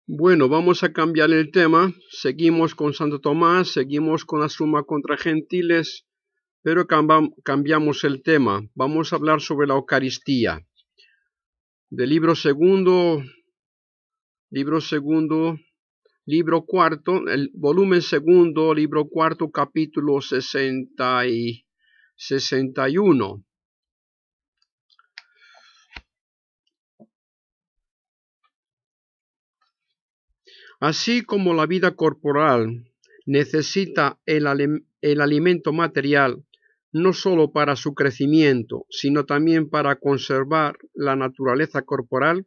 Bueno, vamos a cambiar el tema. Seguimos con Santo Tomás, seguimos con la Summa contra Gentiles, pero cambiamos el tema. Vamos a hablar sobre la Eucaristía. Del libro segundo, libro cuarto, el volumen segundo, libro cuarto, capítulo 61. Así como la vida corporal necesita el alimento material, no sólo para su crecimiento, sino también para conservar la naturaleza corporal,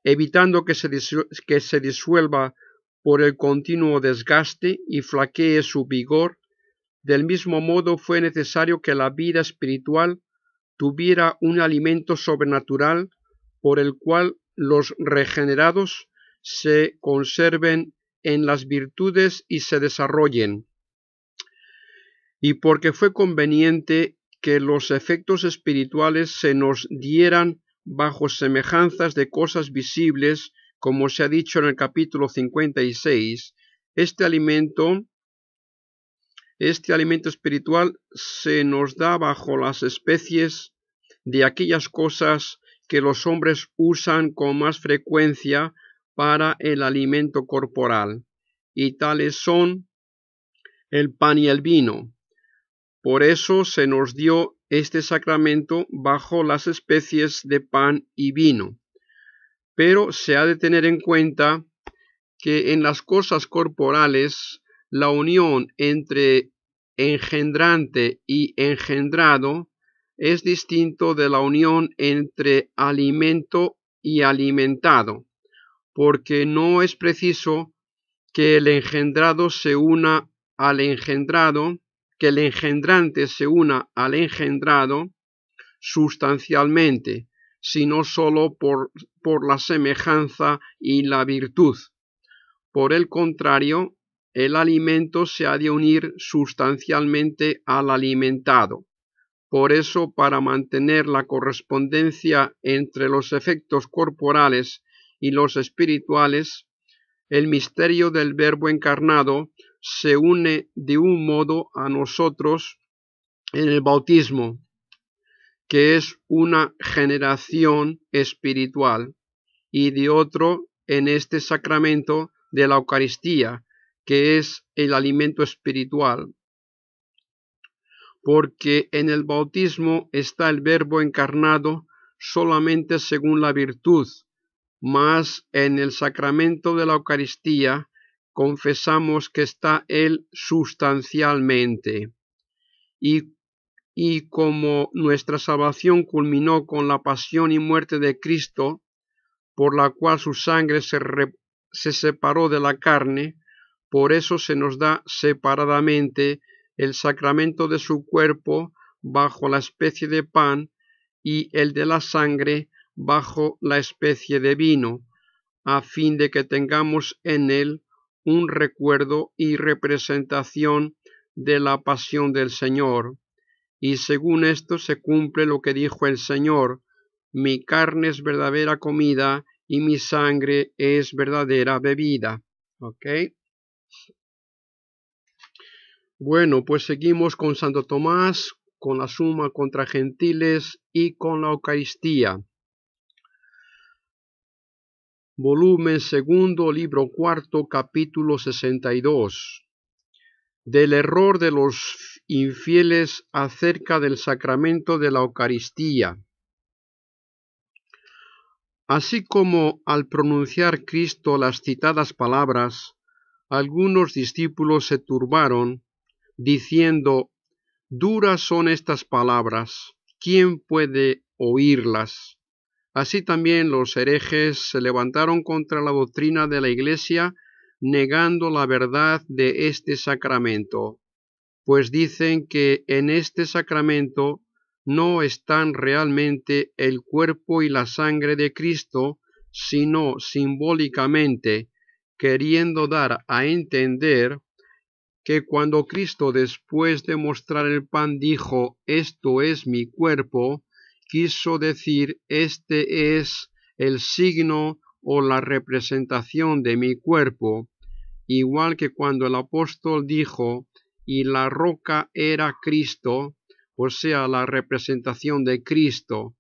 evitando que se disuelva por el continuo desgaste y flaquee su vigor, del mismo modo fue necesario que la vida espiritual tuviera un alimento sobrenatural por el cual los regenerados se conserven en las virtudes y se desarrollen, y porque fue conveniente que los efectos espirituales se nos dieran bajo semejanzas de cosas visibles, como se ha dicho en el capítulo 56, este alimento espiritual se nos da bajo las especies de aquellas cosas que los hombres usan con más frecuencia para el alimento corporal, y tales son el pan y el vino. Por eso se nos dio este sacramento bajo las especies de pan y vino. Pero se ha de tener en cuenta que en las cosas corporales la unión entre engendrante y engendrado es distinto de la unión entre alimento y alimentado, porque no es preciso que el engendrado se una al engendrado, que el engendrante se una al engendrado sustancialmente, sino sólo por la semejanza y la virtud. Por el contrario, el alimento se ha de unir sustancialmente al alimentado. Por eso, para mantener la correspondencia entre los efectos corporales y los espirituales, el misterio del Verbo encarnado se une de un modo a nosotros en el bautismo, que es una generación espiritual, y de otro en este sacramento de la Eucaristía, que es el alimento espiritual, porque en el bautismo está el Verbo encarnado solamente según la virtud, mas en el sacramento de la Eucaristía confesamos que está Él sustancialmente. Y como nuestra salvación culminó con la pasión y muerte de Cristo, por la cual su sangre se separó de la carne, por eso se nos da separadamente el sacramento de su cuerpo bajo la especie de pan y el de la sangre bajo la especie de vino, a fin de que tengamos en él un recuerdo y representación de la pasión del Señor. Y según esto se cumple lo que dijo el Señor: mi carne es verdadera comida y mi sangre es verdadera bebida. ¿Ok? Bueno, pues seguimos con Santo Tomás, con la Summa contra Gentiles y con la Eucaristía. Volumen segundo, libro cuarto, capítulo 62. Del error de los infieles acerca del sacramento de la Eucaristía. Así como al pronunciar Cristo las citadas palabras, algunos discípulos se turbaron, diciendo: duras son estas palabras, ¿quién puede oírlas? Así también los herejes se levantaron contra la doctrina de la Iglesia, negando la verdad de este sacramento, pues dicen que en este sacramento no están realmente el cuerpo y la sangre de Cristo, sino simbólicamente, queriendo dar a entender que cuando Cristo, después de mostrar el pan, dijo: esto es mi cuerpo, quiso decir: este es el signo o la representación de mi cuerpo, igual que cuando el apóstol dijo, y la roca era Cristo, o sea, la representación de Cristo.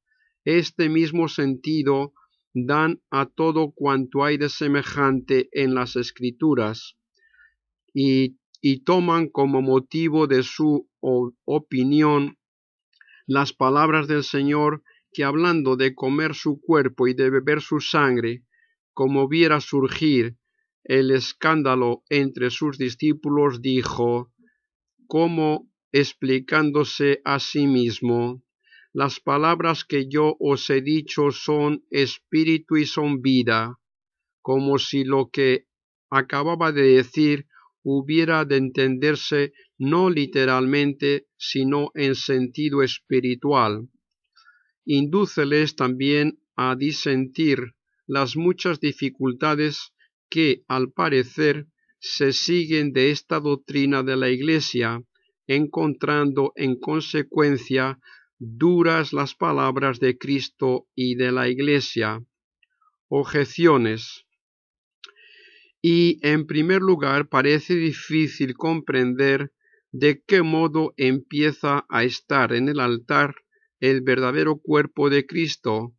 Este mismo sentido dan a todo cuanto hay de semejante en las Escrituras, y toman como motivo de su opinión las palabras del Señor, que hablando de comer su cuerpo y de beber su sangre, como viera surgir el escándalo entre sus discípulos, dijo, como explicándose a sí mismo, las palabras que yo os he dicho son espíritu y son vida, como si lo que acababa de decir hubiera de entenderse no literalmente, sino en sentido espiritual. Indúceles también a disentir las muchas dificultades que, al parecer, se siguen de esta doctrina de la Iglesia, encontrando en consecuencia duras las palabras de Cristo y de la Iglesia. Objeciones. Y, en primer lugar, parece difícil comprender de qué modo empieza a estar en el altar el verdadero cuerpo de Cristo,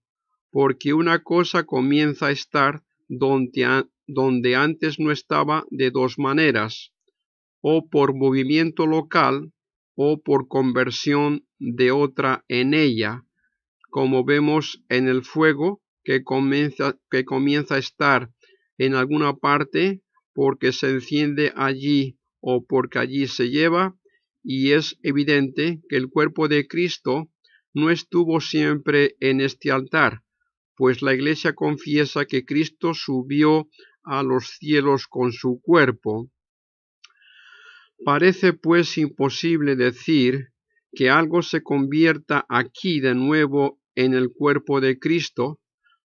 porque una cosa comienza a estar donde antes no estaba de dos maneras, o por movimiento local o por conversión de otra en ella, como vemos en el fuego que comienza a estar en alguna parte porque se enciende allí o porque allí se lleva, y es evidente que el cuerpo de Cristo no estuvo siempre en este altar, pues la Iglesia confiesa que Cristo subió a los cielos con su cuerpo. Parece pues imposible decir que algo se convierta aquí de nuevo en el cuerpo de Cristo,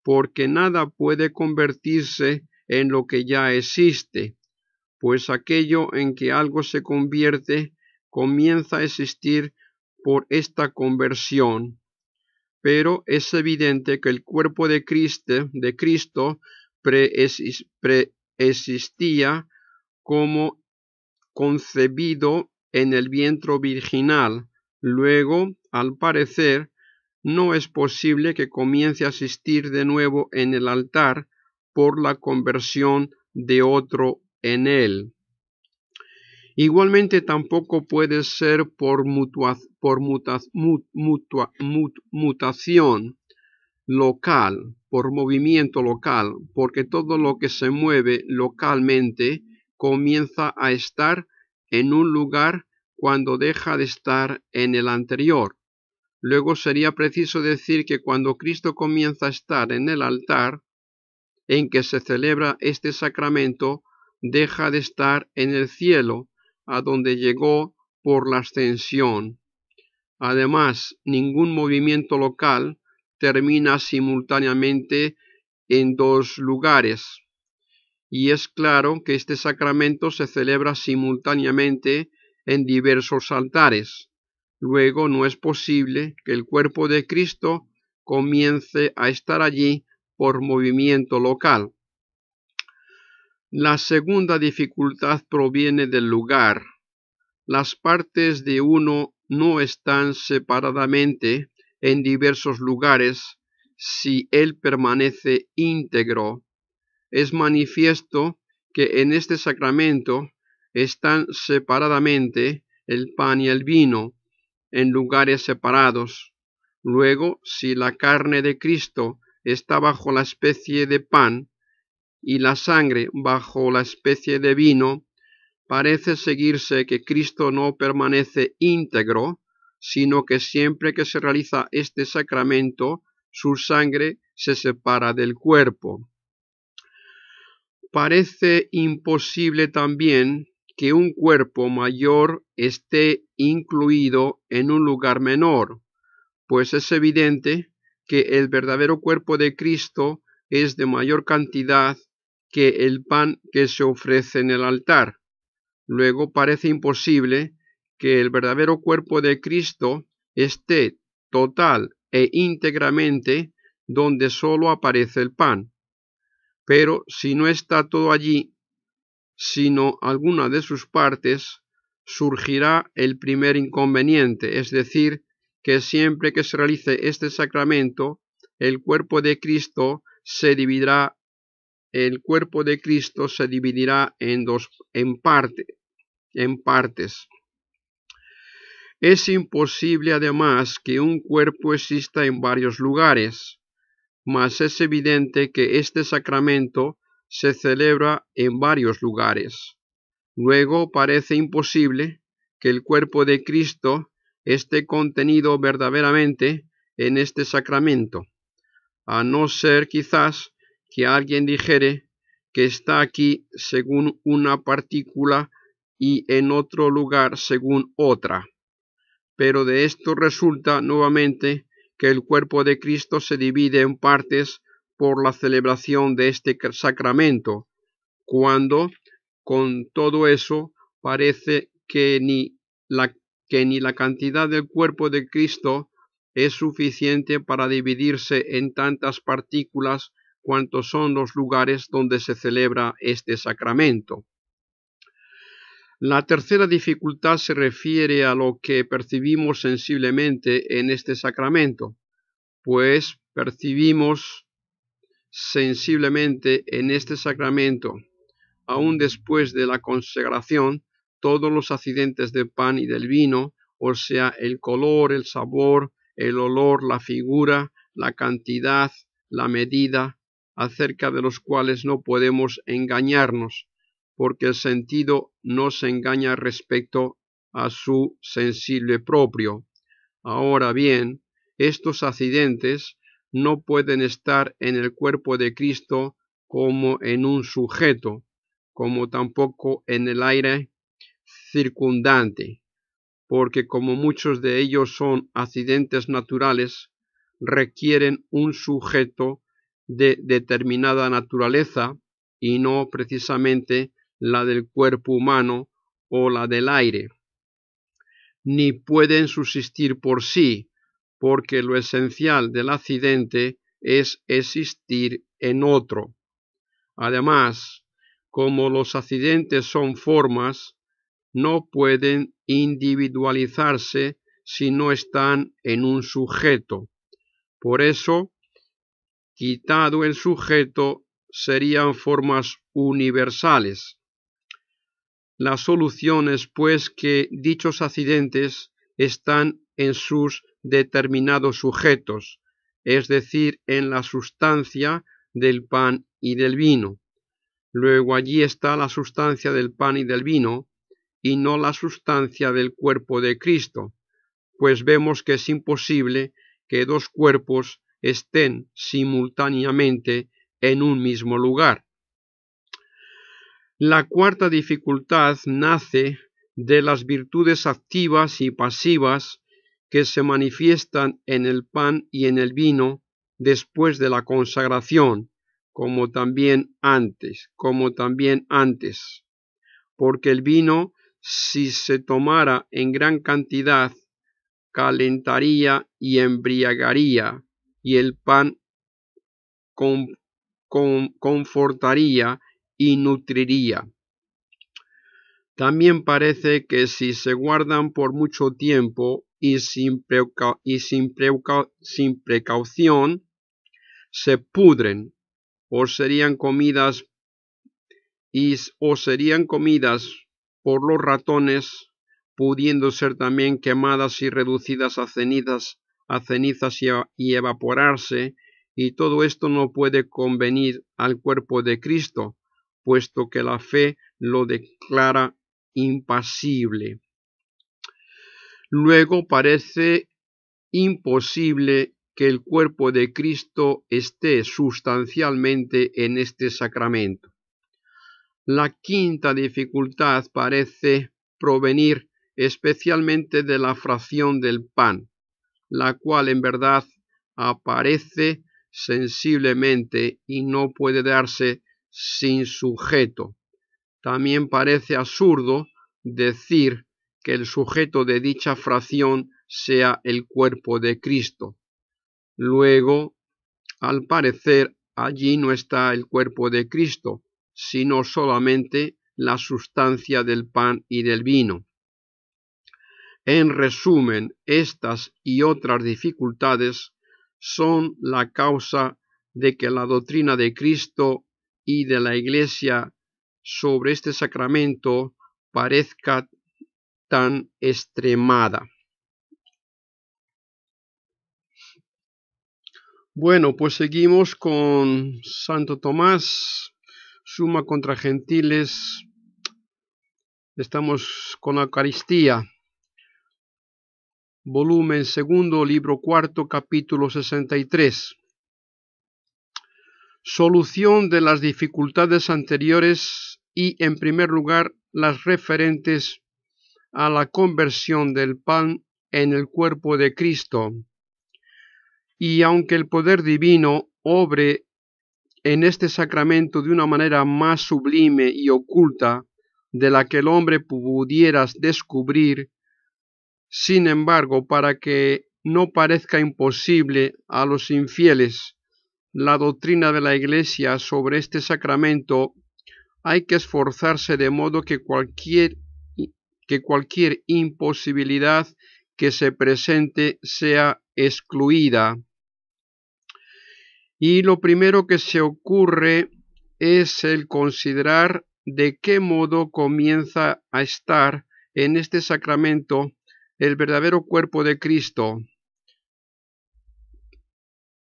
porque nada puede convertirse en lo que ya existe, pues aquello en que algo se convierte comienza a existir por esta conversión. Pero es evidente que el cuerpo de Cristo preexistía como concebido en el vientre virginal. Luego, al parecer, no es posible que comience a asistir de nuevo en el altar por la conversión de otro en él. Igualmente tampoco puede ser por mutación local, por movimiento local, porque todo lo que se mueve localmente comienza a estar en un lugar cuando deja de estar en el anterior. Luego sería preciso decir que cuando Cristo comienza a estar en el altar en que se celebra este sacramento, deja de estar en el cielo, a donde llegó por la ascensión. Además, ningún movimiento local termina simultáneamente en dos lugares, y es claro que este sacramento se celebra simultáneamente en diversos altares. Luego no es posible que el cuerpo de Cristo comience a estar allí por movimiento local. La segunda dificultad proviene del lugar. Las partes de uno no están separadamente en diversos lugares si él permanece íntegro. Es manifiesto que en este sacramento están separadamente el pan y el vino, en lugares separados. Luego, si la carne de Cristo está bajo la especie de pan y la sangre bajo la especie de vino, parece seguirse que Cristo no permanece íntegro, sino que siempre que se realiza este sacramento, su sangre se separa del cuerpo. Parece imposible también que un cuerpo mayor esté incluido en un lugar menor, pues es evidente que el verdadero cuerpo de Cristo es de mayor cantidad que el pan que se ofrece en el altar. Luego parece imposible que el verdadero cuerpo de Cristo esté total e íntegramente donde solo aparece el pan. Pero si no está todo allí, sino alguna de sus partes, surgirá el primer inconveniente, es decir, que siempre que se realice este sacramento, el cuerpo de Cristo se dividirá en partes. Es imposible además que un cuerpo exista en varios lugares, mas es evidente que este sacramento se celebra en varios lugares. Luego parece imposible que el cuerpo de Cristo esté contenido verdaderamente en este sacramento, a no ser quizás que alguien dijere que está aquí según una partícula y en otro lugar según otra. Pero de esto resulta nuevamente que el cuerpo de Cristo se divide en partes por la celebración de este sacramento, cuando con todo eso parece que ni la cantidad del cuerpo de Cristo es suficiente para dividirse en tantas partículas cuantos son los lugares donde se celebra este sacramento. La tercera dificultad se refiere a lo que percibimos sensiblemente en este sacramento, pues percibimos sensiblemente en este sacramento, aún después de la consagración, todos los accidentes del pan y del vino, o sea, el color, el sabor, el olor, la figura, la cantidad, la medida, acerca de los cuales no podemos engañarnos, porque el sentido no se engaña respecto a su sensible propio. Ahora bien, estos accidentes no pueden estar en el cuerpo de Cristo como en un sujeto, como tampoco en el aire circundante, porque como muchos de ellos son accidentes naturales, requieren un sujeto de determinada naturaleza y no precisamente la del cuerpo humano o la del aire. Ni pueden subsistir por sí, porque lo esencial del accidente es existir en otro. Además, como los accidentes son formas, no pueden individualizarse si no están en un sujeto. Por eso, quitado el sujeto, serían formas universales. La solución es pues que dichos accidentes están en sus determinados sujetos, es decir, en la sustancia del pan y del vino. Luego allí está la sustancia del pan y del vino, y no la sustancia del cuerpo de Cristo, pues vemos que es imposible que dos cuerpos estén simultáneamente en un mismo lugar. La cuarta dificultad nace de las virtudes activas y pasivas que se manifiestan en el pan y en el vino después de la consagración, como también antes, porque el vino, si se tomara en gran cantidad, calentaría y embriagaría, y el pan confortaría y nutriría. También parece que si se guardan por mucho tiempo y sin precaución, se pudren o serían comidas por los ratones, pudiendo ser también quemadas y reducidas a cenizas y evaporarse, y todo esto no puede convenir al cuerpo de Cristo, puesto que la fe lo declara impasible. Luego parece imposible que el cuerpo de Cristo esté sustancialmente en este sacramento. La quinta dificultad parece provenir especialmente de la fracción del pan, la cual en verdad aparece sensiblemente y no puede darse sin sujeto. También parece absurdo decir que el sujeto de dicha fracción sea el cuerpo de Cristo. Luego, al parecer, allí no está el cuerpo de Cristo, sino solamente la sustancia del pan y del vino. En resumen, estas y otras dificultades son la causa de que la doctrina de Cristo y de la Iglesia sobre este sacramento parezca tan extremada. Bueno, pues seguimos con Santo Tomás, Summa contra Gentiles. Estamos con la Eucaristía. Volumen segundo, libro cuarto, capítulo 63. Solución de las dificultades anteriores y, en primer lugar, las referentes a la conversión del pan en el cuerpo de Cristo. Y aunque el poder divino obre en este sacramento de una manera más sublime y oculta de la que el hombre pudiera descubrir, sin embargo, para que no parezca imposible a los infieles la doctrina de la Iglesia sobre este sacramento, hay que esforzarse de modo que cualquier imposibilidad que se presente sea excluida. Y lo primero que se ocurre es el considerar de qué modo comienza a estar en este sacramento el verdadero cuerpo de Cristo.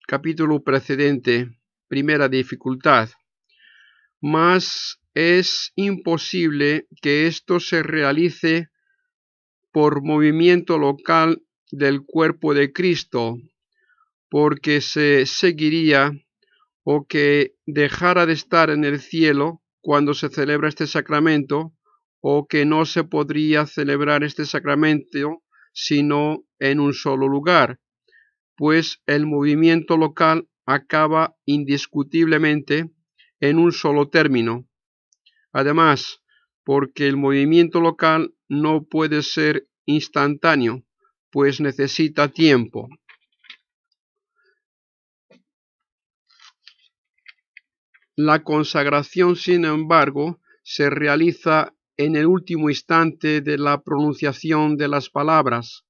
Capítulo precedente, primera dificultad. Mas es imposible que esto se realice por movimiento local del cuerpo de Cristo, porque se seguiría o que dejara de estar en el cielo cuando se celebra este sacramento, o que no se podría celebrar este sacramento sino en un solo lugar, pues el movimiento local acaba indiscutiblemente en un solo término. Además, porque el movimiento local no puede ser instantáneo, pues necesita tiempo. La consagración, sin embargo, se realiza en el último instante de la pronunciación de las palabras.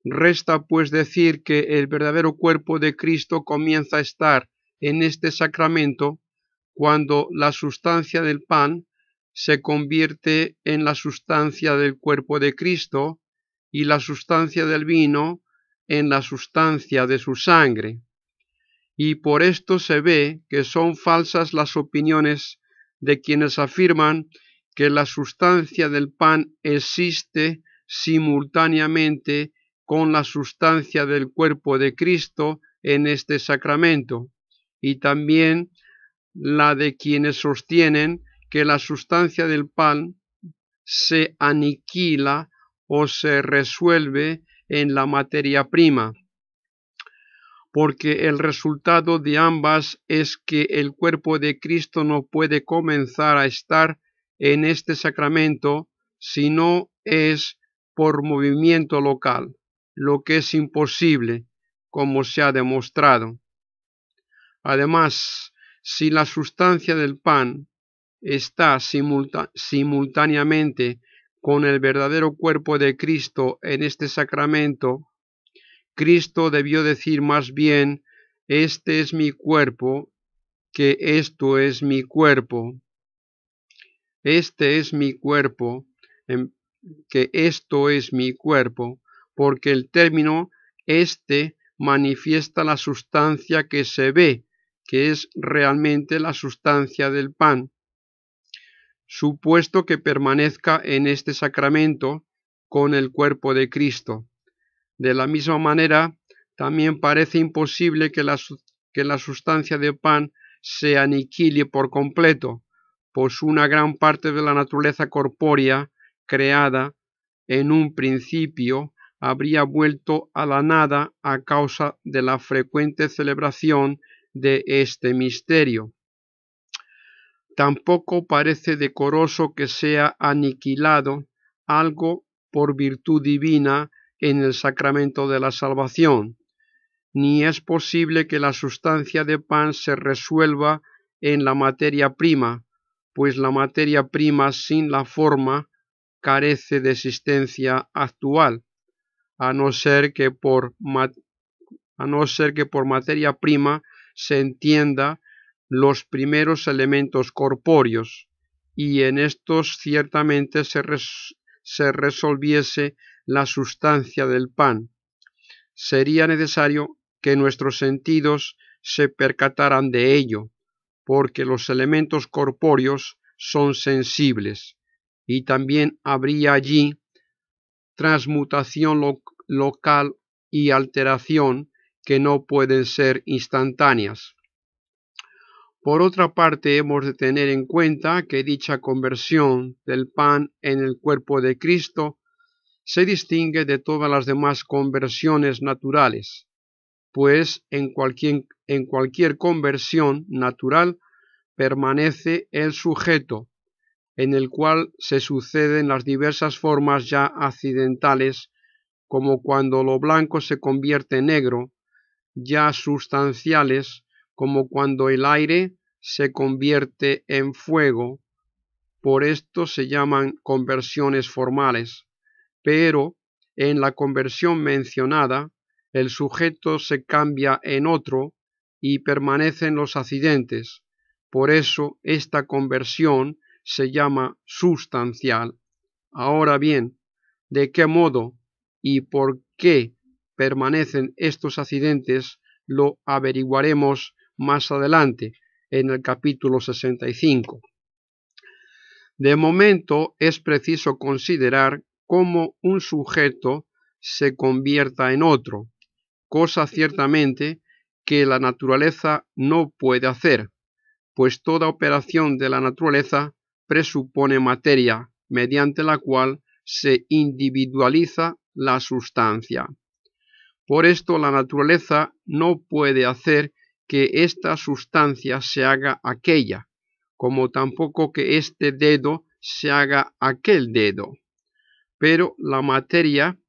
Resta pues decir que el verdadero cuerpo de Cristo comienza a estar en este sacramento cuando la sustancia del pan se convierte en la sustancia del cuerpo de Cristo y la sustancia del vino en la sustancia de su sangre. Y por esto se ve que son falsas las opiniones de quienes afirman que la sustancia del pan existe simultáneamente con la sustancia del cuerpo de Cristo en este sacramento, y también la de quienes sostienen que la sustancia del pan se aniquila o se resuelve en la materia prima, porque el resultado de ambas es que el cuerpo de Cristo no puede comenzar a estar en este sacramento si no es por movimiento local, lo que es imposible, como se ha demostrado. Además, si la sustancia del pan está simultáneamente con el verdadero cuerpo de Cristo en este sacramento, Cristo debió decir más bien: este es mi cuerpo, que esto es mi cuerpo. Este es mi cuerpo, que esto es mi cuerpo, porque el término este manifiesta la sustancia que se ve, que es realmente la sustancia del pan, supuesto que permanezca en este sacramento con el cuerpo de Cristo. De la misma manera, también parece imposible que la sustancia de pan se aniquile por completo, pues una gran parte de la naturaleza corpórea creada en un principio habría vuelto a la nada a causa de la frecuente celebración de este misterio. Tampoco parece decoroso que sea aniquilado algo por virtud divina en el sacramento de la salvación, ni es posible que la sustancia de pan se resuelva en la materia prima, pues la materia prima sin la forma carece de existencia actual, a no ser que por materia prima se entienda los primeros elementos corpóreos, y en estos ciertamente se resolviese la sustancia del pan. Sería necesario que nuestros sentidos se percataran de ello, porque los elementos corpóreos son sensibles, y también habría allí transmutación local y alteración que no pueden ser instantáneas. Por otra parte, hemos de tener en cuenta que dicha conversión del pan en el cuerpo de Cristo se distingue de todas las demás conversiones naturales, pues en cualquier conversión natural permanece el sujeto, en el cual se suceden las diversas formas ya accidentales, como cuando lo blanco se convierte en negro, ya sustanciales, como cuando el aire se convierte en fuego. Por esto se llaman conversiones formales, pero en la conversión mencionada, el sujeto se cambia en otro y permanecen los accidentes. Por eso esta conversión se llama sustancial. Ahora bien, ¿de qué modo y por qué permanecen estos accidentes? Lo averiguaremos más adelante en el capítulo 65. De momento es preciso considerar cómo un sujeto se convierta en otro, cosa ciertamente que la naturaleza no puede hacer, pues toda operación de la naturaleza presupone materia, mediante la cual se individualiza la sustancia. Por esto la naturaleza no puede hacer que esta sustancia se haga aquella, como tampoco que este dedo se haga aquel dedo. Pero la materia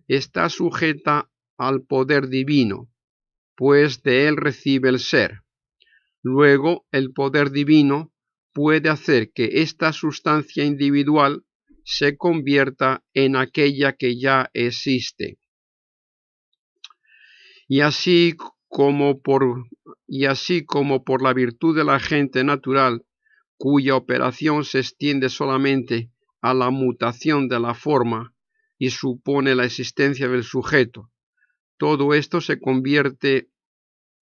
está sujeta al poder divino, pues de él recibe el ser. Luego el poder divino puede hacer que esta sustancia individual se convierta en aquella que ya existe. Y así como por la virtud de la gente natural, cuya operación se extiende solamente a la mutación de la forma y supone la existencia del sujeto, todo esto se convierte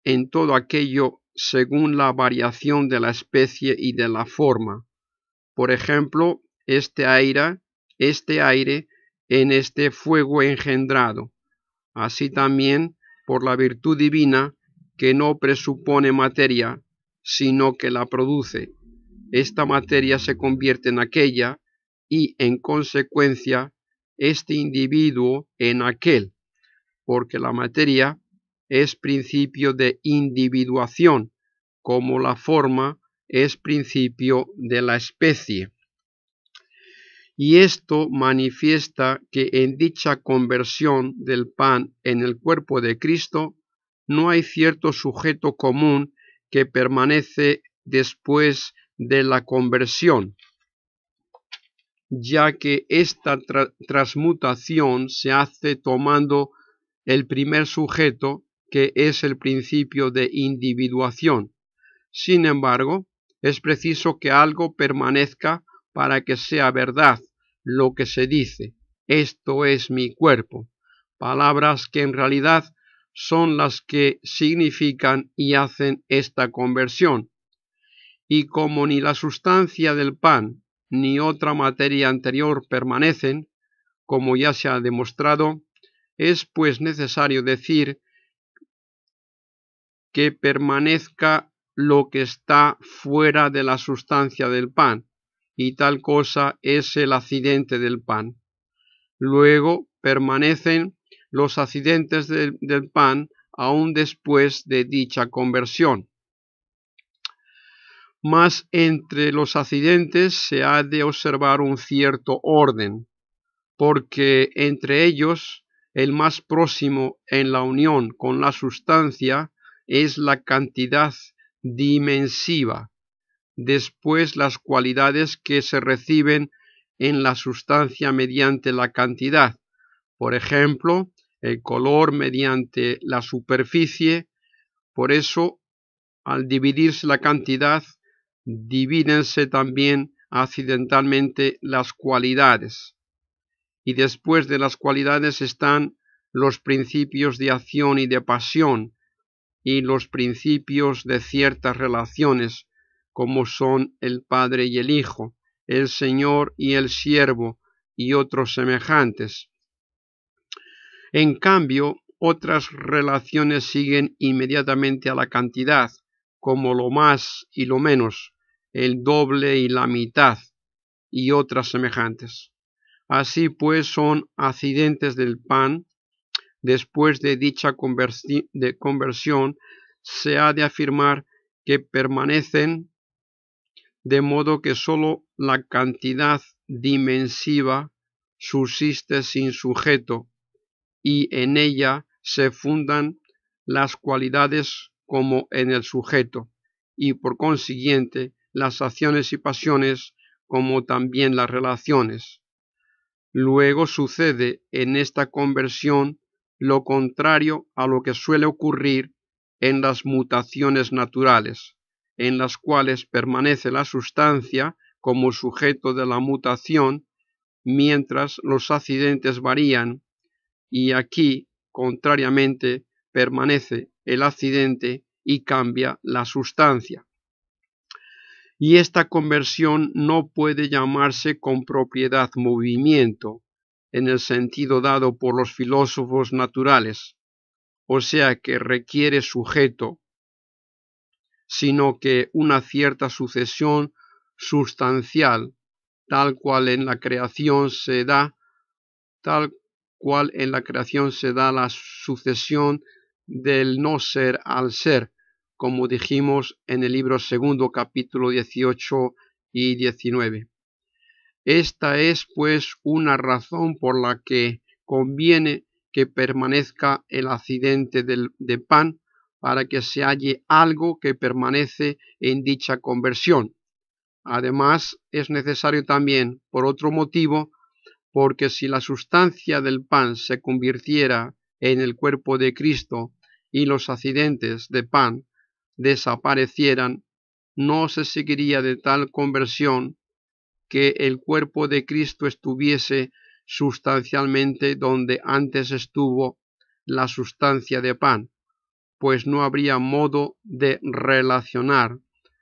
en todo aquello según la variación de la especie y de la forma. Por ejemplo, este aire en este fuego engendrado. Así también, por la virtud divina, que no presupone materia, sino que la produce. Esta materia se convierte en aquella y, en consecuencia, este individuo en aquel, porque la materia es principio de individuación, como la forma es principio de la especie. Y esto manifiesta que en dicha conversión del pan en el cuerpo de Cristo no hay cierto sujeto común que permanece después de la conversión, ya que esta transmutación se hace tomando el primer sujeto, que es el principio de individuación. Sin embargo, es preciso que algo permanezca para que sea verdad lo que se dice: esto es mi cuerpo, palabras que en realidad son las que significan y hacen esta conversión. Y como ni la sustancia del pan ni otra materia anterior permanecen, como ya se ha demostrado, es pues necesario decir que permanezca lo que está fuera de la sustancia del pan, y tal cosa es el accidente del pan. Luego permanecen los accidentes del pan aún después de dicha conversión. Mas entre los accidentes se ha de observar un cierto orden, porque entre ellos el más próximo en la unión con la sustancia es la cantidad dimensiva, después las cualidades que se reciben en la sustancia mediante la cantidad, por ejemplo, el color mediante la superficie. Por eso, al dividirse la cantidad, divídense también accidentalmente las cualidades. Y después de las cualidades están los principios de acción y de pasión, y los principios de ciertas relaciones, como son el Padre y el Hijo, el Señor y el siervo, y otros semejantes. En cambio, otras relaciones siguen inmediatamente a la cantidad, como lo más y lo menos, el doble y la mitad, y otras semejantes. Así pues son accidentes del pan. Después de dicha conversión, se ha de afirmar que permanecen, de modo que sólo la cantidad dimensiva subsiste sin sujeto, y en ella se fundan las cualidades como en el sujeto, y por consiguiente las acciones y pasiones como también las relaciones. Luego sucede en esta conversión lo contrario a lo que suele ocurrir en las mutaciones naturales, en las cuales permanece la sustancia como sujeto de la mutación, mientras los accidentes varían, y aquí, contrariamente, permanece el accidente y cambia la sustancia. Y esta conversión no puede llamarse con propiedad movimiento, en el sentido dado por los filósofos naturales, o sea que requiere sujeto, sino que una cierta sucesión sustancial, tal cual en la creación se da la sucesión del no ser al ser, como dijimos en el libro segundo, capítulo 18 y 19. Esta es, pues, una razón por la que conviene que permanezca el accidente de pan, para que se halle algo que permanece en dicha conversión. Además, es necesario también, por otro motivo, porque si la sustancia del pan se convirtiera en el cuerpo de Cristo y los accidentes de pan desaparecieran, no se seguiría de tal conversión que el cuerpo de Cristo estuviese sustancialmente donde antes estuvo la sustancia de pan, pues no habría modo de relacionar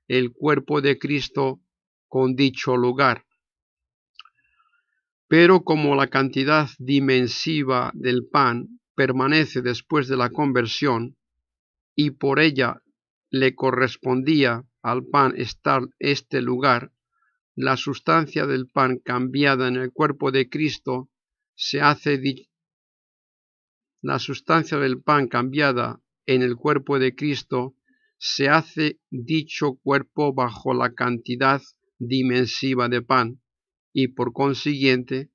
el cuerpo de Cristo con dicho lugar. Pero como la cantidad dimensiva del pan permanece después de la conversión, y por ella le correspondía al pan estar este lugar, la sustancia del pan cambiada en el cuerpo de Cristo se hace dicho cuerpo bajo la cantidad dimensiva de pan, y por consiguiente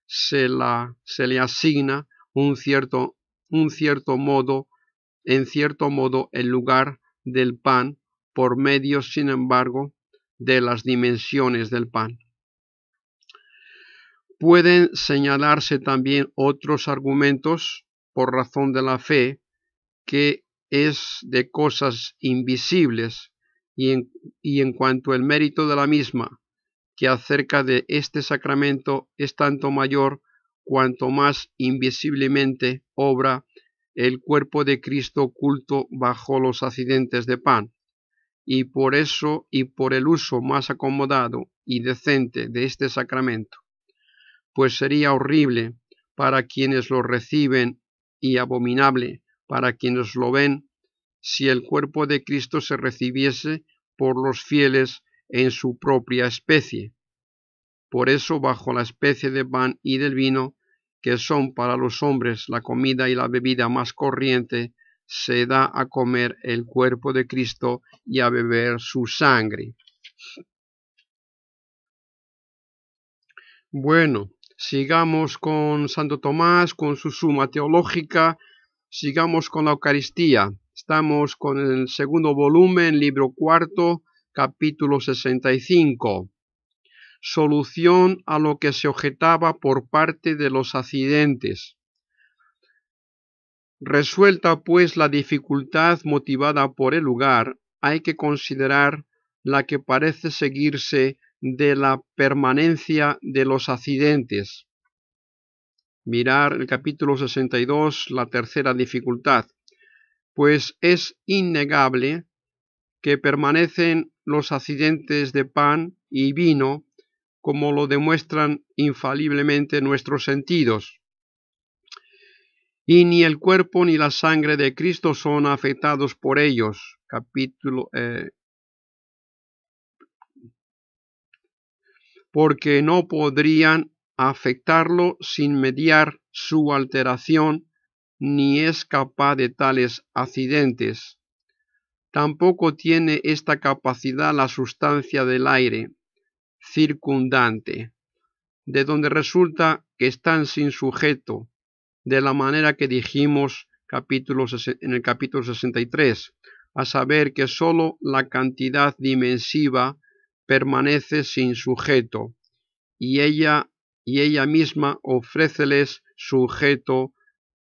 se le asigna en cierto modo el lugar del pan, por medio, sin embargo, de las dimensiones del pan. Pueden señalarse también otros argumentos por razón de la fe, que es de cosas invisibles, y en cuanto al mérito de la misma, que acerca de este sacramento es tanto mayor cuanto más invisiblemente obra el cuerpo de Cristo oculto bajo los accidentes de pan, y por eso y por el uso más acomodado y decente de este sacramento, pues sería horrible para quienes lo reciben y abominable para quienes lo ven, si el cuerpo de Cristo se recibiese por los fieles en su propia especie. Por eso, bajo la especie de pan y del vino, que son para los hombres la comida y la bebida más corriente, se da a comer el cuerpo de Cristo y a beber su sangre. Bueno, Sigamos con Santo Tomás, con su Suma Teológica, sigamos con la Eucaristía. Estamos con el segundo volumen, libro cuarto, capítulo 65. Solución a lo que se objetaba por parte de los accidentes. Resuelta pues la dificultad motivada por el lugar, hay que considerar la que parece seguirse de la permanencia de los accidentes. Mirar el capítulo 62, la tercera dificultad. Pues es innegable que permanecen los accidentes de pan y vino, como lo demuestran infaliblemente nuestros sentidos. Y ni el cuerpo ni la sangre de Cristo son afectados por ellos. Porque no podrían afectarlo sin mediar su alteración, ni es capaz de tales accidentes. Tampoco tiene esta capacidad la sustancia del aire circundante, de donde resulta que están sin sujeto, de la manera que dijimos en el capítulo 63, a saber que sólo la cantidad dimensiva permanece sin sujeto, y ella misma ofréceles sujeto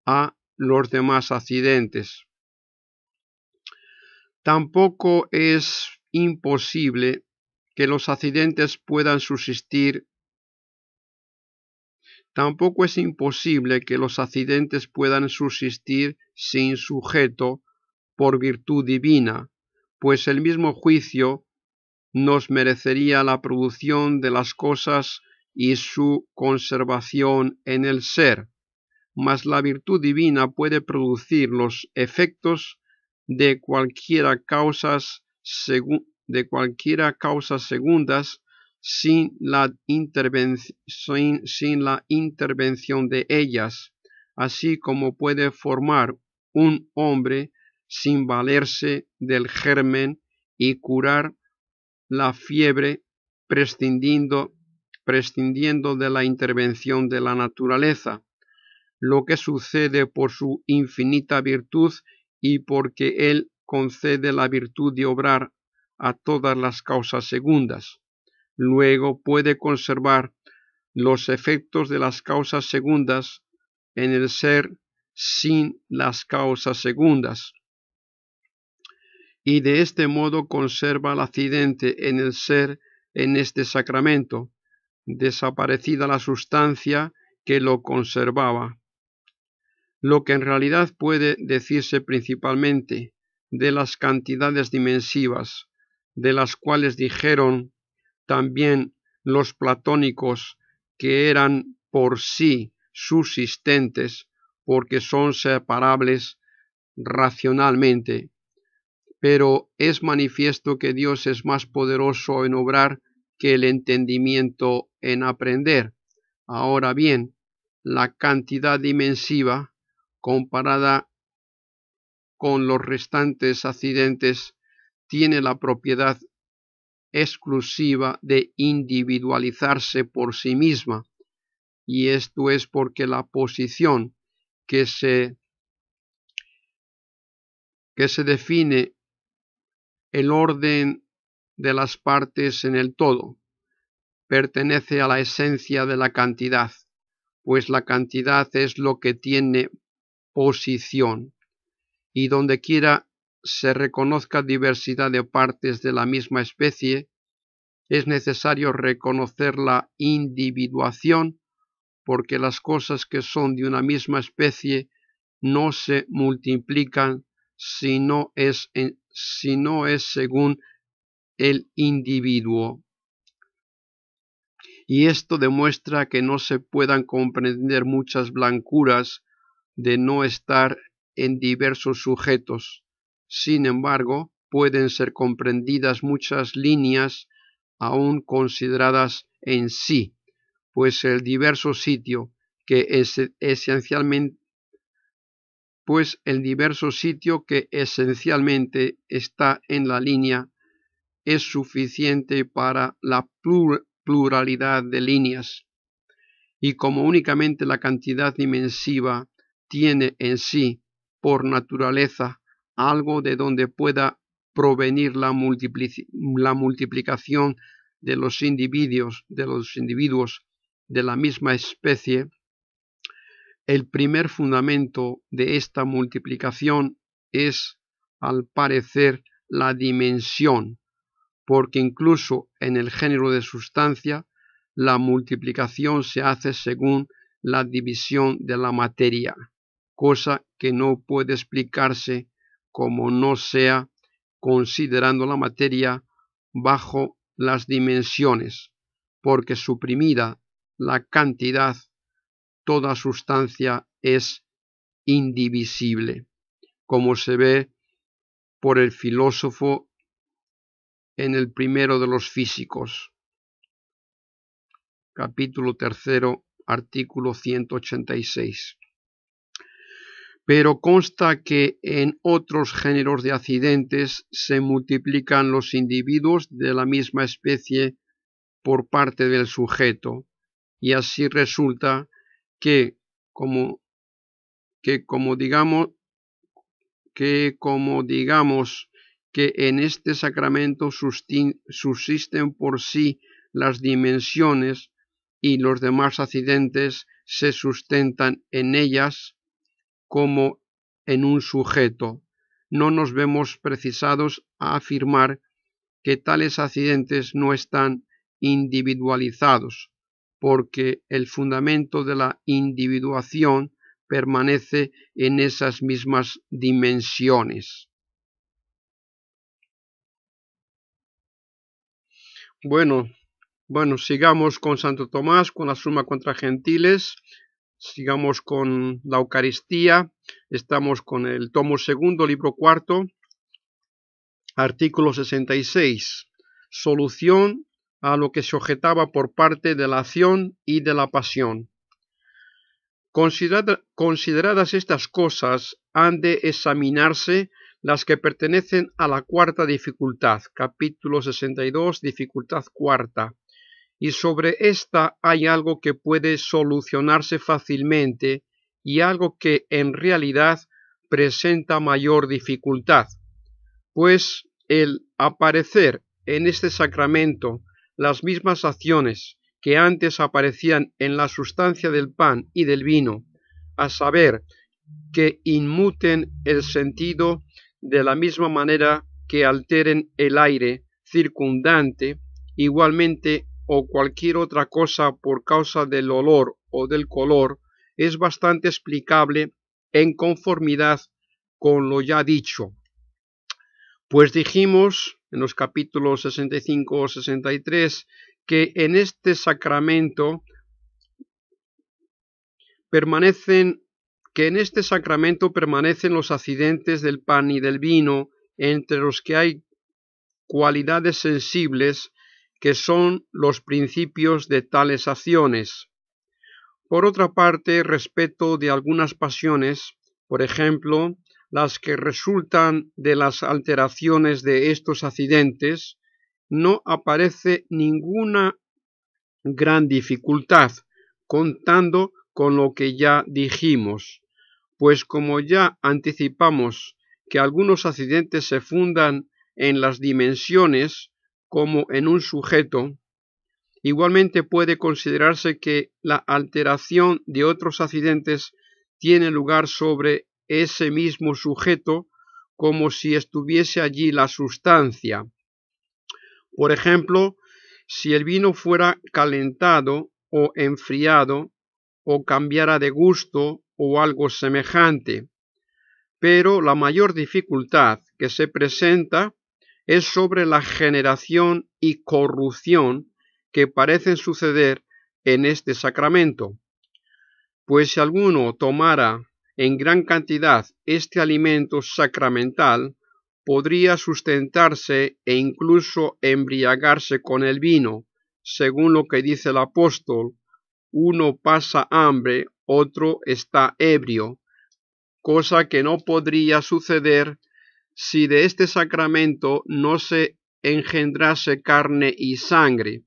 a los demás accidentes. Tampoco es imposible que los accidentes puedan subsistir. Tampoco es imposible que los accidentes puedan subsistir sin sujeto por virtud divina, pues el mismo juicio nos merecería la producción de las cosas y su conservación en el ser, mas la virtud divina puede producir los efectos de cualquiera causas segundas sin la intervención de ellas, así como puede formar un hombre sin valerse del germen y curar la fiebre prescindiendo de la intervención de la naturaleza, lo que sucede por su infinita virtud y porque Él concede la virtud de obrar a todas las causas segundas. Luego puede conservar los efectos de las causas segundas en el ser sin las causas segundas. Y de este modo conserva el accidente en el ser en este sacramento, desaparecida la sustancia que lo conservaba. Lo que en realidad puede decirse principalmente de las cantidades dimensivas, de las cuales dijeron también los platónicos que eran por sí subsistentes porque son separables racionalmente, pero es manifiesto que Dios es más poderoso en obrar que el entendimiento en aprender. Ahora bien, la cantidad dimensiva comparada con los restantes accidentes tiene la propiedad exclusiva de individualizarse por sí misma, y esto es porque la posición que se define el orden de las partes en el todo pertenece a la esencia de la cantidad, pues la cantidad es lo que tiene posición, y donde quiera se reconozca diversidad de partes de la misma especie, es necesario reconocer la individuación, porque las cosas que son de una misma especie no se multiplican si no es según el individuo. Y esto demuestra que no se puedan comprender muchas blancuras de no estar en diversos sujetos. Sin embargo, pueden ser comprendidas muchas líneas aún consideradas en sí, pues el diverso sitio que esencialmente está en la línea es suficiente para la pluralidad de líneas. y como únicamente la cantidad dimensiva tiene en sí, por naturaleza, algo de donde pueda provenir la multiplicación de los individuos de la misma especie, el primer fundamento de esta multiplicación es, al parecer, la dimensión, porque incluso en el género de sustancia, la multiplicación se hace según la división de la materia, cosa que no puede explicarse como no sea considerando la materia bajo las dimensiones, porque suprimida la cantidad, toda sustancia es indivisible, como se ve por el filósofo en el primero de los físicos, capítulo 3, artículo 186. Pero consta que en otros géneros de accidentes se multiplican los individuos de la misma especie por parte del sujeto, y así resulta que como digamos que en este sacramento subsisten por sí las dimensiones y los demás accidentes se sustentan en ellas como en un sujeto. No nos vemos precisados a afirmar que tales accidentes no están individualizados, porque el fundamento de la individuación permanece en esas mismas dimensiones. Bueno, sigamos con Santo Tomás, con la Suma contra Gentiles, sigamos con la Eucaristía, estamos con el tomo segundo, libro cuarto, artículo 66, solución a lo que se objetaba por parte de la acción y de la pasión. Consideradas estas cosas, han de examinarse las que pertenecen a la cuarta dificultad, capítulo 62, dificultad cuarta, y sobre esta hay algo que puede solucionarse fácilmente y algo que en realidad presenta mayor dificultad, pues el aparecer en este sacramento las mismas acciones que antes aparecían en la sustancia del pan y del vino, a saber, que inmuten el sentido de la misma manera que alteren el aire circundante, igualmente o cualquier otra cosa por causa del olor o del color, es bastante explicable en conformidad con lo ya dicho. Pues dijimos en los capítulos 65 o 63 que en este sacramento permanecen los accidentes del pan y del vino, entre los que hay cualidades sensibles que son los principios de tales acciones. Por otra parte, respecto de algunas pasiones, por ejemplo, las que resultan de las alteraciones de estos accidentes, no aparece ninguna gran dificultad, contando con lo que ya dijimos, pues como ya anticipamos que algunos accidentes se fundan en las dimensiones como en un sujeto, igualmente puede considerarse que la alteración de otros accidentes tiene lugar sobre ese mismo sujeto como si estuviese allí la sustancia. Por ejemplo, si el vino fuera calentado o enfriado o cambiara de gusto o algo semejante. Pero la mayor dificultad que se presenta es sobre la generación y corrupción que parecen suceder en este sacramento. Pues si alguno tomara en gran cantidad este alimento sacramental, podría sustentarse e incluso embriagarse con el vino, según lo que dice el apóstol: uno pasa hambre, otro está ebrio, cosa que no podría suceder si de este sacramento no se engendrase carne y sangre,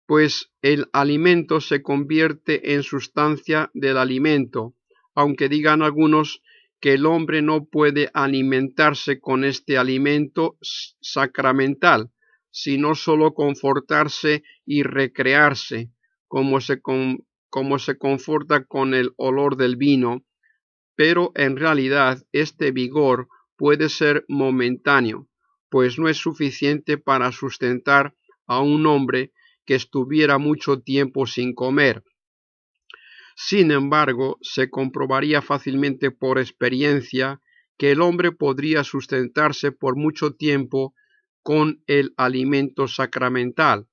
pues el alimento se convierte en sustancia del alimento, aunque digan algunos que el hombre no puede alimentarse con este alimento sacramental, sino solo confortarse y recrearse, como se conforta con el olor del vino, pero en realidad este vigor puede ser momentáneo, pues no es suficiente para sustentar a un hombre que estuviera mucho tiempo sin comer. Sin embargo, se comprobaría fácilmente por experiencia que el hombre podría sustentarse por mucho tiempo con el alimento sacramental.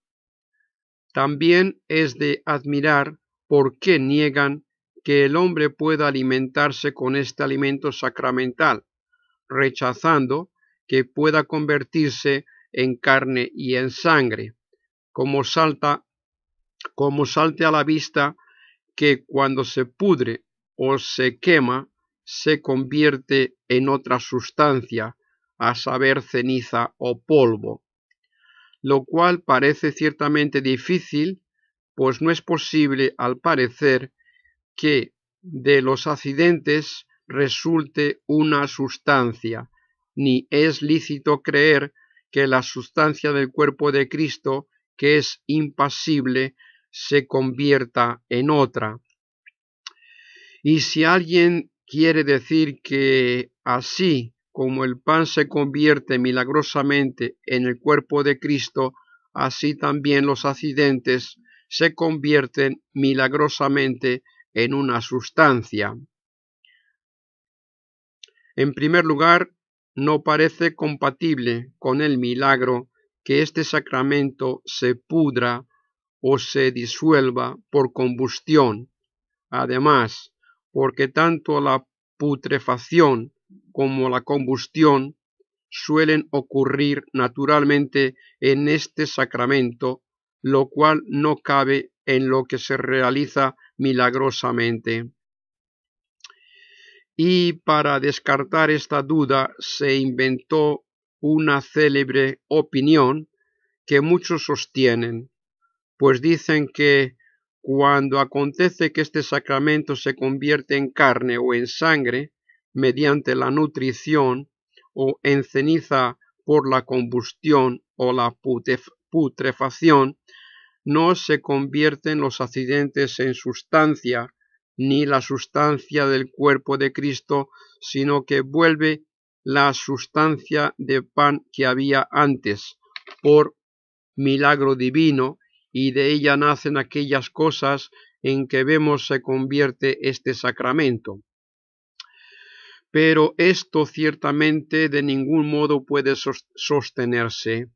También es de admirar por qué niegan que el hombre pueda alimentarse con este alimento sacramental, rechazando que pueda convertirse en carne y en sangre, como salte a la vista que cuando se pudre o se quema se convierte en otra sustancia, a saber ceniza o polvo, lo cual parece ciertamente difícil, pues no es posible al parecer que de los accidentes resulte una sustancia, ni es lícito creer que la sustancia del cuerpo de Cristo, que es impasible, se convierta en otra. Y si alguien quiere decir que así como el pan se convierte milagrosamente en el cuerpo de Cristo, así también los accidentes se convierten milagrosamente en una sustancia. En primer lugar, no parece compatible con el milagro que este sacramento se pudra o se disuelva por combustión. Además, porque tanto la putrefacción como la combustión suelen ocurrir naturalmente en este sacramento, lo cual no cabe en lo que se realiza milagrosamente. Y para descartar esta duda se inventó una célebre opinión que muchos sostienen, pues dicen que cuando acontece que este sacramento se convierte en carne o en sangre mediante la nutrición o en ceniza por la combustión o la putrefacción, no se convierten los accidentes en sustancia, ni la sustancia del cuerpo de Cristo, sino que vuelve la sustancia de pan que había antes, por milagro divino, y de ella nacen aquellas cosas en que vemos se convierte este sacramento. Pero esto ciertamente de ningún modo puede sostenerse,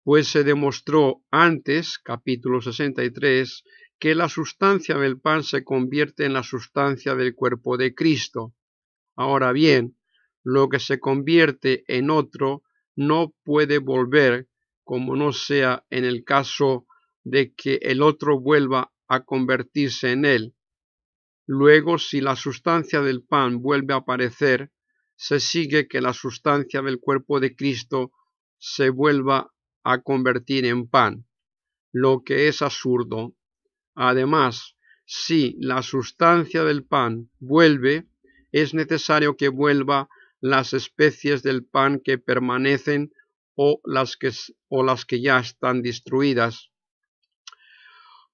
pues se demostró antes, capítulo 63, que la sustancia del pan se convierte en la sustancia del cuerpo de Cristo. Ahora bien, lo que se convierte en otro no puede volver, como no sea en el caso de que el otro vuelva a convertirse en él. Luego, si la sustancia del pan vuelve a aparecer, se sigue que la sustancia del cuerpo de Cristo se vuelva a convertir en pan, lo que es absurdo. Además, si la sustancia del pan vuelve, es necesario que vuelva las especies del pan que permanecen o las que ya están destruidas.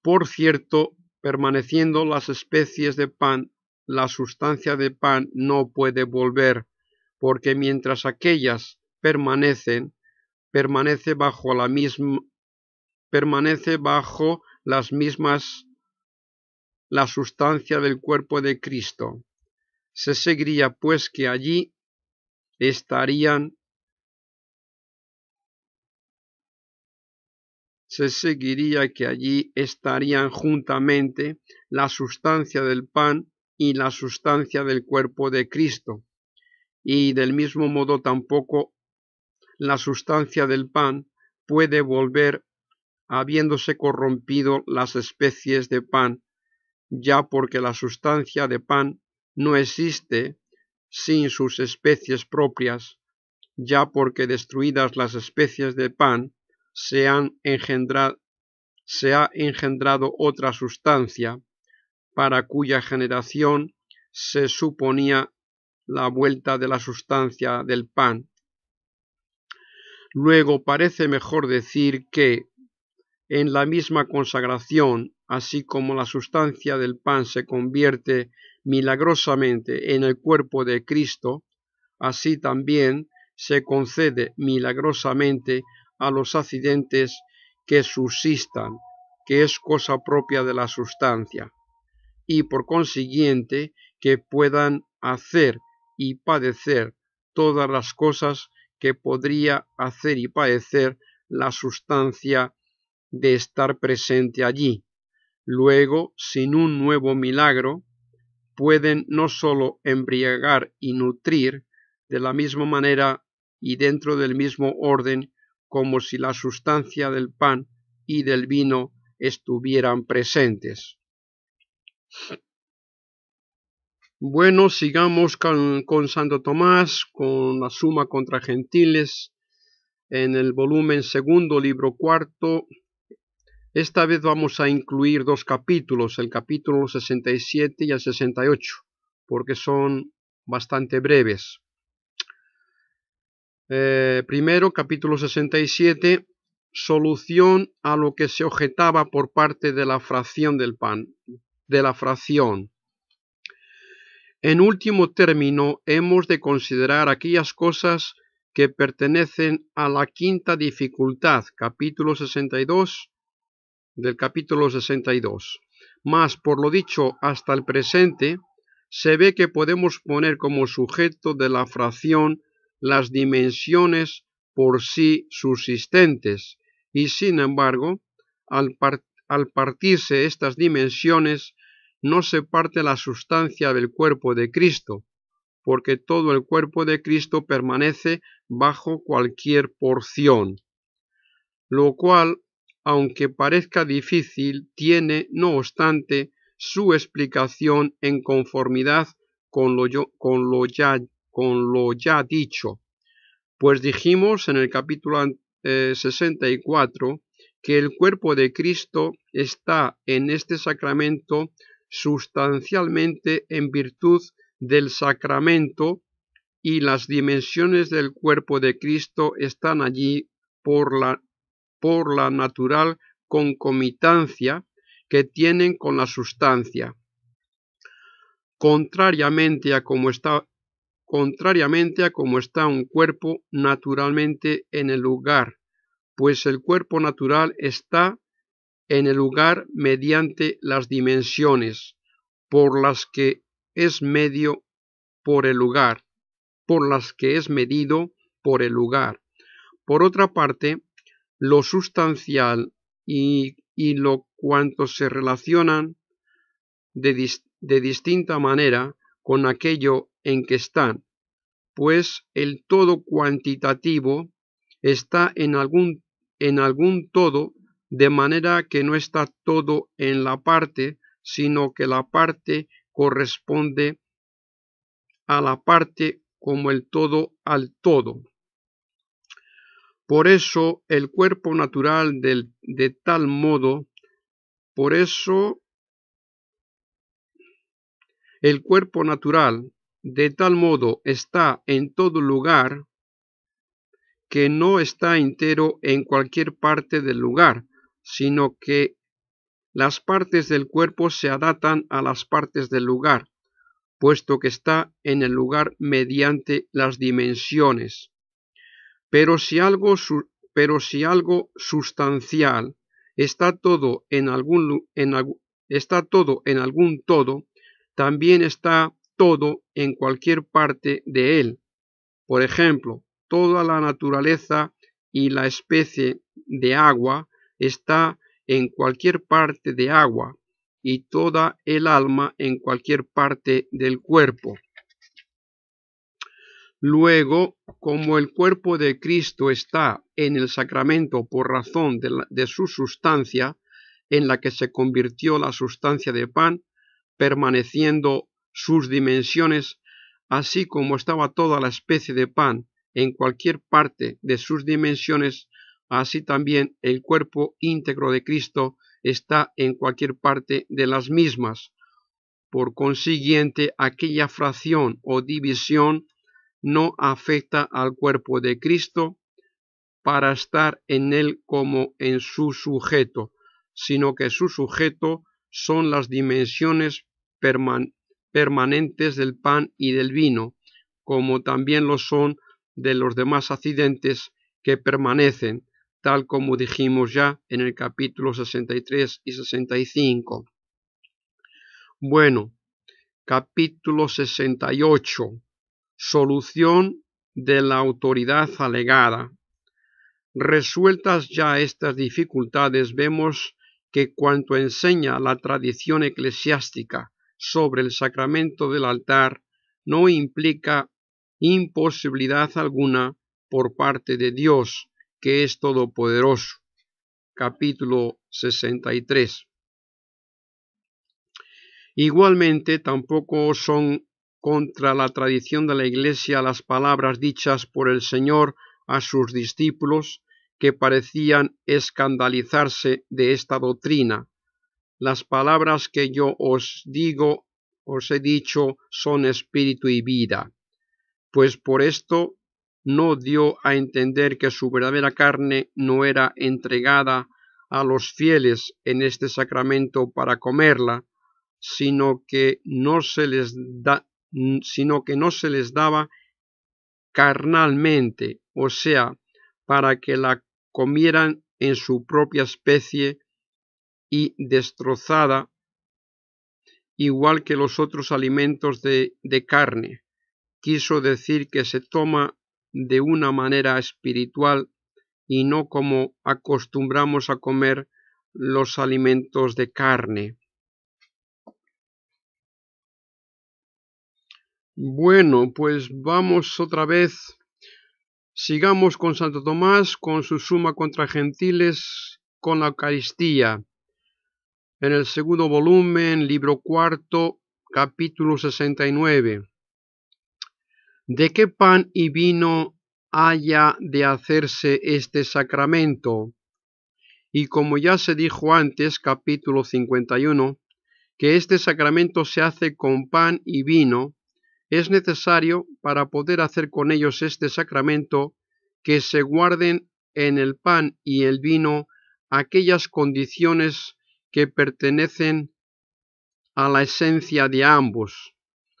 Por cierto, permaneciendo las especies de pan, la sustancia de pan no puede volver, porque mientras aquellas permanecen, permanece bajo las mismas la sustancia del cuerpo de Cristo. Se seguiría pues que allí estarían juntamente la sustancia del pan y la sustancia del cuerpo de Cristo, y del mismo modo tampoco la sustancia del pan puede volver habiéndose corrompido las especies de pan, ya porque la sustancia de pan no existe sin sus especies propias, ya porque destruidas las especies de pan se se ha engendrado otra sustancia, para cuya generación se suponía la vuelta de la sustancia del pan. Luego parece mejor decir que, en la misma consagración, así como la sustancia del pan se convierte milagrosamente en el cuerpo de Cristo, así también se concede milagrosamente a los accidentes que subsistan, que es cosa propia de la sustancia, y por consiguiente que puedan hacer y padecer todas las cosas que podría hacer y padecer la sustancia de estar presente allí. Luego, sin un nuevo milagro, pueden no sólo embriagar y nutrir de la misma manera y dentro del mismo orden como si la sustancia del pan y del vino estuvieran presentes. Bueno, sigamos con Santo Tomás, con la Suma contra Gentiles, en el volumen segundo, libro cuarto. Esta vez vamos a incluir dos capítulos, el capítulo 67 y el 68, porque son bastante breves. Primero, capítulo 67, solución a lo que se objetaba por parte de la fracción del pan, de la fracción. En último término, hemos de considerar aquellas cosas que pertenecen a la quinta dificultad, capítulo 62, del capítulo 62. Mas, por lo dicho hasta el presente, se ve que podemos poner como sujeto de la fracción las dimensiones por sí subsistentes, y sin embargo, al partirse estas dimensiones, no se parte la sustancia del cuerpo de Cristo, porque todo el cuerpo de Cristo permanece bajo cualquier porción, lo cual, aunque parezca difícil, tiene, no obstante, su explicación en conformidad con lo ya dicho. Pues dijimos en el capítulo 64 que el cuerpo de Cristo está en este sacramento sustancialmente en virtud del sacramento, y las dimensiones del cuerpo de Cristo están allí por la natural concomitancia que tienen con la sustancia, contrariamente a como está un cuerpo naturalmente en el lugar, pues el cuerpo natural está en el lugar mediante las dimensiones, por las que es medido por el lugar. Por otra parte, lo sustancial y lo cuanto se relacionan de distinta manera con aquello en que están, pues el todo cuantitativo está en algún todo, de manera que no está todo en la parte, sino que la parte corresponde a la parte como el todo al todo. Por eso el cuerpo natural de tal modo, el cuerpo natural de tal modo está en todo lugar que no está entero en cualquier parte del lugar, sino que las partes del cuerpo se adaptan a las partes del lugar, puesto que está en el lugar mediante las dimensiones. Pero si algo sustancial está todo en algún todo, también está todo en cualquier parte de él. Por ejemplo, toda la naturaleza y la especie de agua está en cualquier parte de agua, y toda el alma en cualquier parte del cuerpo. Luego, como el cuerpo de Cristo está en el sacramento por razón de su sustancia, en la que se convirtió la sustancia de pan, permaneciendo sus dimensiones, así como estaba toda la especie de pan en cualquier parte de sus dimensiones, así también el cuerpo íntegro de Cristo está en cualquier parte de las mismas. Por consiguiente, aquella fracción o división no afecta al cuerpo de Cristo para estar en él como en su sujeto, sino que su sujeto son las dimensiones permanentes del pan y del vino, como también lo son de los demás accidentes que permanecen, tal como dijimos ya en el capítulo 63 y 65. Bueno, capítulo 68. Solución de la autoridad alegada. Resueltas ya estas dificultades, vemos que cuanto enseña la tradición eclesiástica sobre el sacramento del altar no implica imposibilidad alguna por parte de Dios, que es todopoderoso. Capítulo 63. Igualmente, tampoco son contra la tradición de la Iglesia las palabras dichas por el Señor a sus discípulos, que parecían escandalizarse de esta doctrina. Las palabras que yo os he dicho, son espíritu y vida. Pues por esto no dio a entender que su verdadera carne no era entregada a los fieles en este sacramento para comerla, sino que no se les daba carnalmente, o sea, para que la comieran en su propia especie y destrozada, igual que los otros alimentos de carne. Quiso decir que se toma de una manera espiritual y no como acostumbramos a comer los alimentos de carne. Bueno, pues vamos otra vez. Sigamos con Santo Tomás, con su Suma contra Gentiles, con la Eucaristía. En el segundo volumen, libro cuarto, capítulo 69. ¿De qué pan y vino haya de hacerse este sacramento? Y como ya se dijo antes, capítulo 51, que este sacramento se hace con pan y vino, es necesario, para poder hacer con ellos este sacramento, que se guarden en el pan y el vino aquellas condiciones que pertenecen a la esencia de ambos.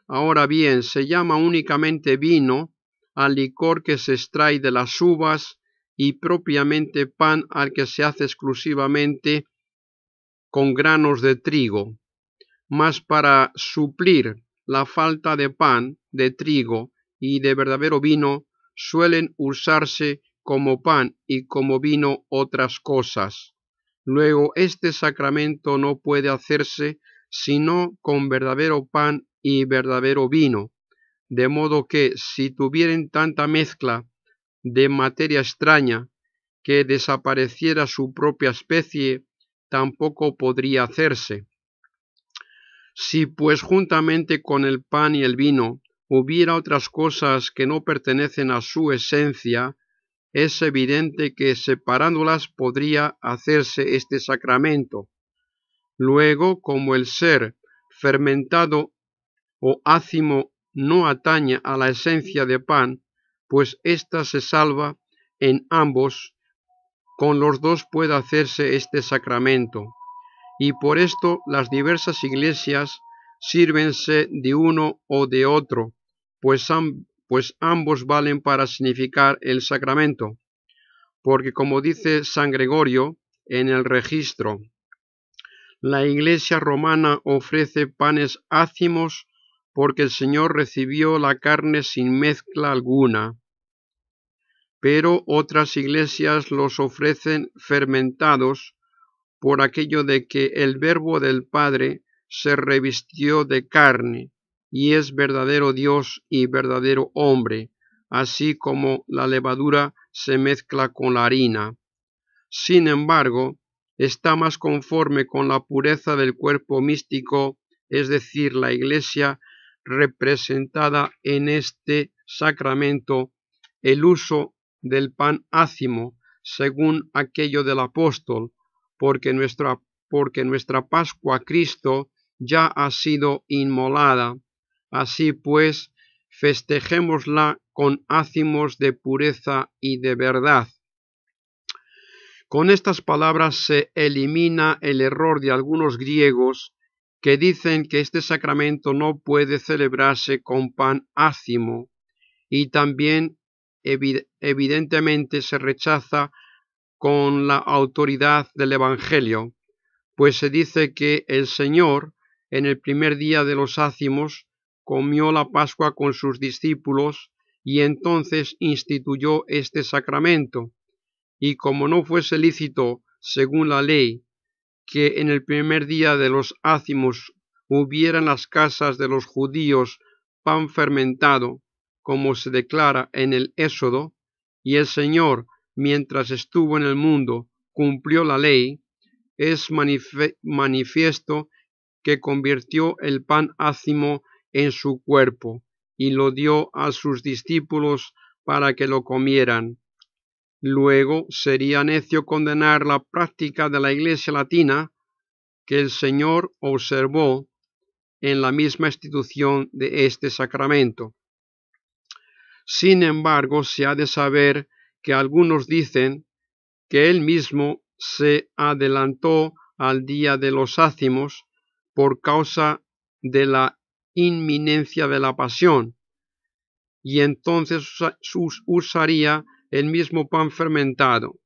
Ahora bien, se llama únicamente vino al licor que se extrae de las uvas y propiamente pan al que se hace exclusivamente con granos de trigo. Mas para suplir la falta de pan, de trigo y de verdadero vino, suelen usarse como pan y como vino otras cosas. Luego, este sacramento no puede hacerse sino con verdadero pan y verdadero vino, de modo que si tuvieren tanta mezcla de materia extraña que desapareciera su propia especie, tampoco podría hacerse. Si pues juntamente con el pan y el vino hubiera otras cosas que no pertenecen a su esencia, es evidente que separándolas podría hacerse este sacramento. Luego, como el ser fermentado o ácimo no atañe a la esencia de pan, pues ésta se salva en ambos, con los dos puede hacerse este sacramento. Y por esto las diversas iglesias sírvense de uno o de otro, pues ambos valen para significar el sacramento. Porque como dice San Gregorio en el registro, la Iglesia romana ofrece panes ácimos porque el Señor recibió la carne sin mezcla alguna, pero otras iglesias los ofrecen fermentados por aquello de que el Verbo del Padre se revistió de carne y es verdadero Dios y verdadero hombre, así como la levadura se mezcla con la harina. Sin embargo, está más conforme con la pureza del cuerpo místico, es decir, la Iglesia representada en este sacramento, el uso del pan ácimo, según aquello del apóstol, porque nuestra Pascua Cristo ya ha sido inmolada. Así pues, festejémosla con ázimos de pureza y de verdad. Con estas palabras se elimina el error de algunos griegos que dicen que este sacramento no puede celebrarse con pan ácimo, y también evidentemente se rechaza con la autoridad del Evangelio, pues se dice que el Señor, en el primer día de los ácimos, comió la Pascua con sus discípulos y entonces instituyó este sacramento. Y como no fuese lícito, según la ley, que en el primer día de los ácimos hubiera en las casas de los judíos pan fermentado, como se declara en el Éxodo, y el Señor, mientras estuvo en el mundo, cumplió la ley, es manifiesto que convirtió el pan ácimo en su cuerpo y lo dio a sus discípulos para que lo comieran. Luego sería necio condenar la práctica de la Iglesia latina que el Señor observó en la misma institución de este sacramento. Sin embargo, se ha de saber que algunos dicen que él mismo se adelantó al día de los ácimos por causa de la inminencia de la pasión, y entonces usaría el mismo pan fermentado,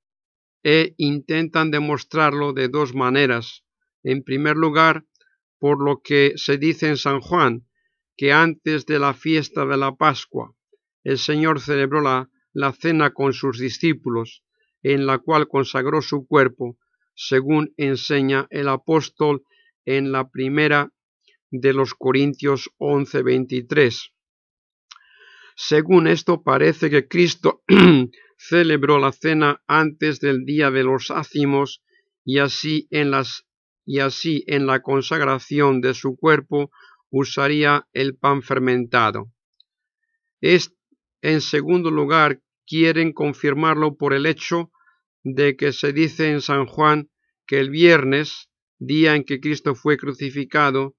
e intentan demostrarlo de dos maneras. En primer lugar, por lo que se dice en San Juan, que antes de la fiesta de la Pascua, el Señor celebró la cena con sus discípulos, en la cual consagró su cuerpo, según enseña el apóstol en la primera de los Corintios 11:23. Según esto, parece que Cristo celebró la cena antes del día de los ácimos y así en la consagración de su cuerpo usaría el pan fermentado. En segundo lugar, quieren confirmarlo por el hecho de que se dice en San Juan que el viernes, día en que Cristo fue crucificado,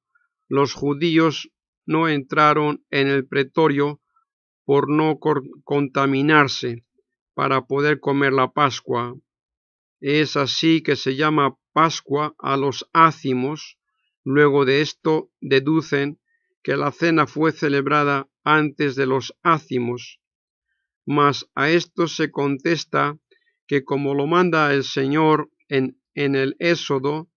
los judíos no entraron en el pretorio por no contaminarse para poder comer la Pascua. Es así que se llama Pascua a los ácimos. Luego de esto deducen que la cena fue celebrada antes de los ácimos. Mas a esto se contesta que como lo manda el Señor en el Éxodo,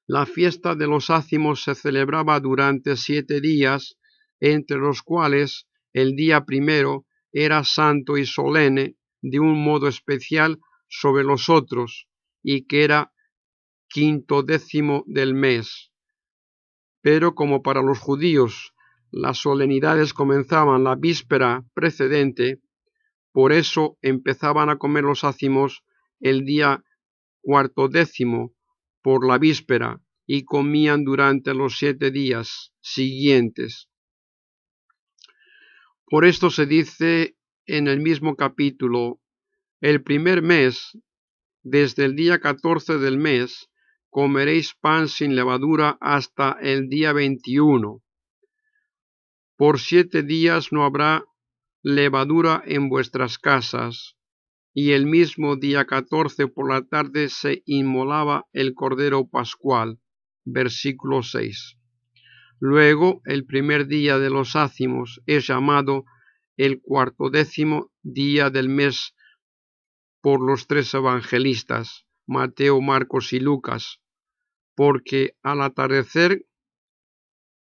la fiesta de los ácimos se celebraba durante 7 días, entre los cuales el día primero era santo y solemne de un modo especial sobre los otros, y que era 15º del mes. Pero como para los judíos las solemnidades comenzaban la víspera precedente, por eso empezaban a comer los ácimos el día 14º por la víspera y comían durante los 7 días siguientes. Por esto se dice en el mismo capítulo: el primer mes, desde el día 14 del mes, comeréis pan sin levadura hasta el día 21. Por 7 días no habrá levadura en vuestras casas. Y el mismo día 14 por la tarde se inmolaba el Cordero Pascual. Versículo 6. Luego, el primer día de los ácimos es llamado el 14º día del mes por los 3 evangelistas, Mateo, Marcos y Lucas, porque al atardecer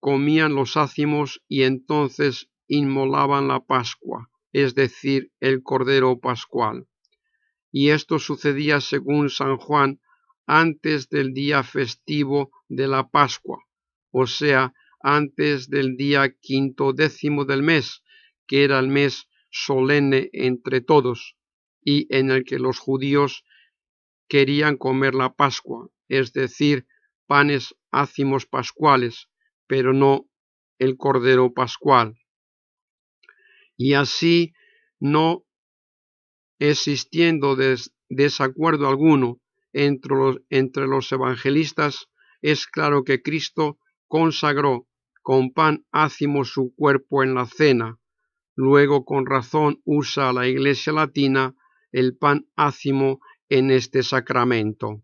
comían los ácimos y entonces inmolaban la Pascua, es decir, el Cordero Pascual. Y esto sucedía, según San Juan, antes del día festivo de la Pascua, o sea, antes del día 15º del mes, que era el mes solemne entre todos, y en el que los judíos querían comer la Pascua, es decir, panes ácimos pascuales, pero no el Cordero Pascual. Y así no existiendo desacuerdo alguno entre los evangelistas, es claro que Cristo consagró con pan ácimo su cuerpo en la cena. Luego, con razón, usa la Iglesia latina el pan ácimo en este sacramento.